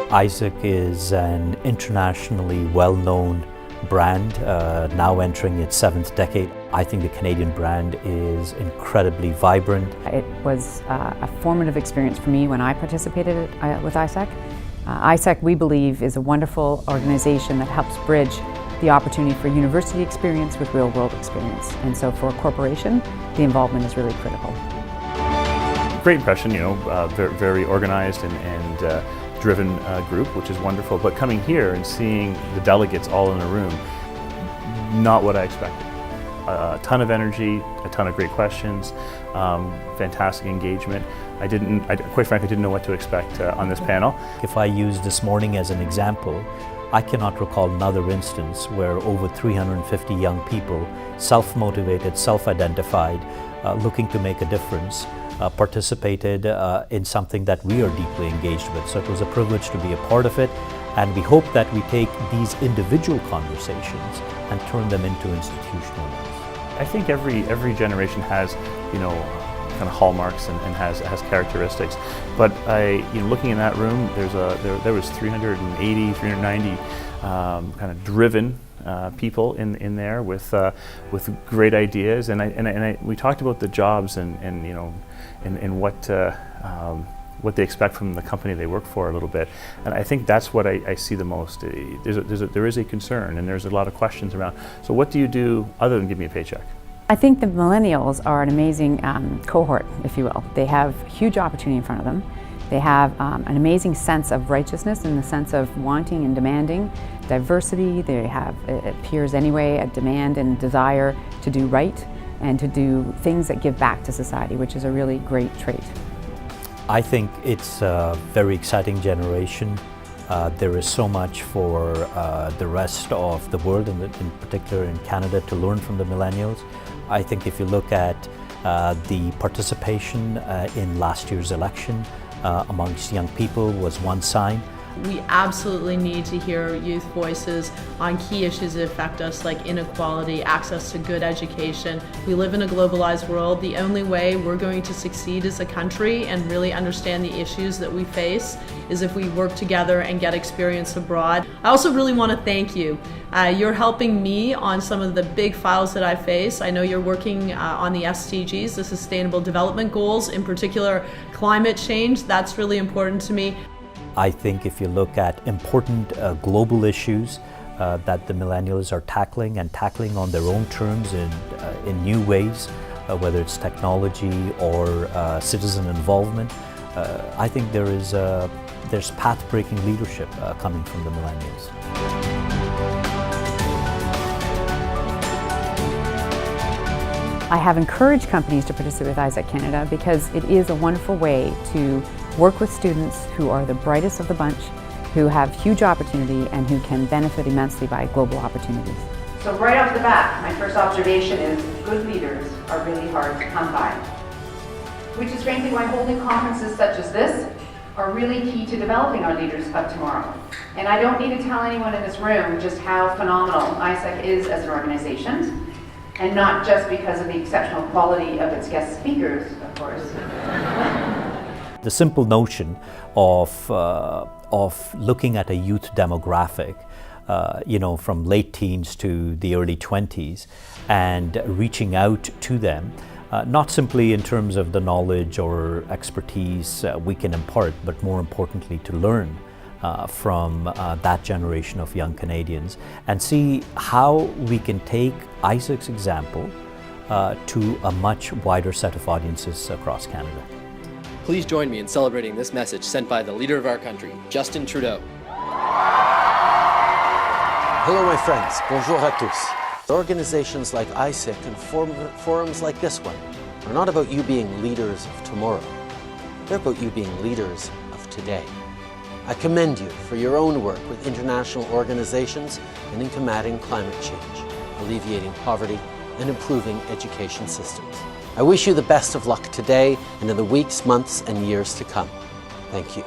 AIESEC is an internationally well-known brand, now entering its 7th decade. I think the Canadian brand is incredibly vibrant. It was a formative experience for me when I participated with AIESEC. AIESEC, we believe, is a wonderful organization that helps bridge the opportunity for university experience with real-world experience. And so for a corporation, the involvement is really critical. Great impression, very organized and driven group, which is wonderful. But coming here and seeing the delegates all in a room, not what I expected. A ton of energy, a ton of great questions, fantastic engagement. Quite frankly, didn't know what to expect on this panel. If I use this morning as an example, I cannot recall another instance where over 350 young people, self-motivated, self-identified, looking to make a difference, participated in something that we are deeply engaged with. So it was a privilege to be a part of it, and we hope that we take these individual conversations and turn them into institutional ones. I think every generation has, kind of hallmarks and has characteristics. But looking in that room, there was 380, 390 kind of driven people in there with great ideas, and we talked about the jobs and what they expect from the company they work for a little bit, and I think that's what I see the most. There is a concern, and there's a lot of questions around. So what do you do other than give me a paycheck? I think the millennials are an amazing cohort, if you will. They have huge opportunity in front of them. They have an amazing sense of righteousness in the sense of wanting and demanding diversity. They have, it appears anyway, a demand and desire to do right and to do things that give back to society, which is a really great trait. I think it's a very exciting generation. There is so much for the rest of the world, and in particular in Canada, to learn from the millennials. I think if you look at the participation in last year's election amongst young people was one sign. We absolutely need to hear youth voices on key issues that affect us, like inequality, access to good education. We live in a globalized world. The only way we're going to succeed as a country and really understand the issues that we face is if we work together and get experience abroad. I also really want to thank you. You're helping me on some of the big files that I face. I know you're working on the SDGs, the Sustainable Development Goals, in particular climate change. That's really important to me. I think if you look at important global issues that the millennials are tackling on their own terms in new ways, whether it's technology or citizen involvement, I think there's path-breaking leadership coming from the millennials. I have encouraged companies to participate with AIESEC Canada because it is a wonderful way to work with students who are the brightest of the bunch, who have huge opportunity and who can benefit immensely by global opportunities. So right off the bat, my first observation is good leaders are really hard to come by, which is frankly why holding conferences such as this are really key to developing our leaders of tomorrow. And I don't need to tell anyone in this room just how phenomenal AIESEC is as an organization, and not just because of the exceptional quality of its guest speakers, of course. The simple notion of looking at a youth demographic, from late teens to the early 20s, and reaching out to them, not simply in terms of the knowledge or expertise we can impart, but more importantly to learn from that generation of young Canadians and see how we can take AIESEC's example to a much wider set of audiences across Canada. Please join me in celebrating this message sent by the leader of our country, Justin Trudeau. Hello my friends, bonjour à tous. Organizations like AIESEC and forums like this one are not about you being leaders of tomorrow. They're about you being leaders of today. I commend you for your own work with international organizations and in combating climate change, alleviating poverty, and improving education systems. I wish you the best of luck today and in the weeks, months, and years to come. Thank you.